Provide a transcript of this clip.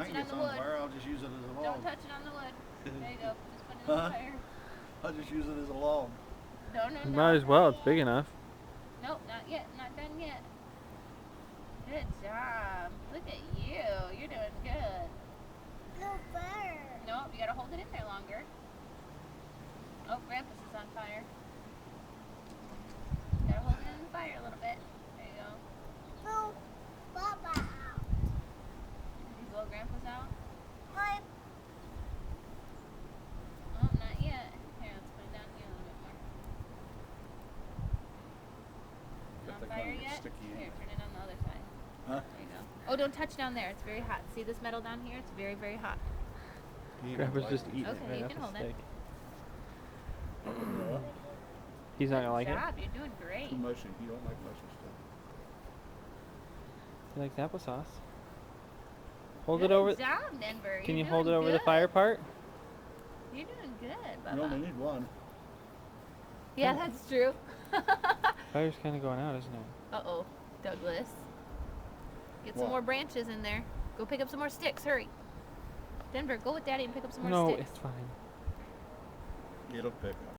touch it on the wood. Fire, I'll just use it as a log. Don't touch it on the wood. There you go. Just put it in the fire. I'll just use it as a log. No. Might as well. It's big enough. Nope, not yet. Not done yet. Good job. Look at you. You're doing good. No fire. Nope, you gotta hold it in there longer. Oh, Grandpa's is on fire. You gotta hold it in the fire a little bit. There you go. No, Papa out. You blow Grandpa's out? My Oh, not yet. Here, let's put it down here a little bit more. But On they're fire gonna get yet? sticky Here, anyway. turn it on the other side. Huh? There you go. Oh, don't touch down there. It's very hot. See this metal down here? It's very, very hot. Grandpa's just eating Okay, it right you off can the hold it. steak. He's not gonna like Good it. job. You're doing great. Too mushy. You don't like mushy stuff. He likes applesauce. Hold Good it over. job, Denver. Can You're you hold it doing over the good. fire part? You're doing good, You only Bubba. need one. Yeah, that's true. Fire's kind of going out, isn't it? Uh-oh, Douglas. Get some What? more branches in there. Go pick up some more sticks. Hurry. Denver, go with Daddy and pick up some more No, sticks. it's fine. It'll pick up.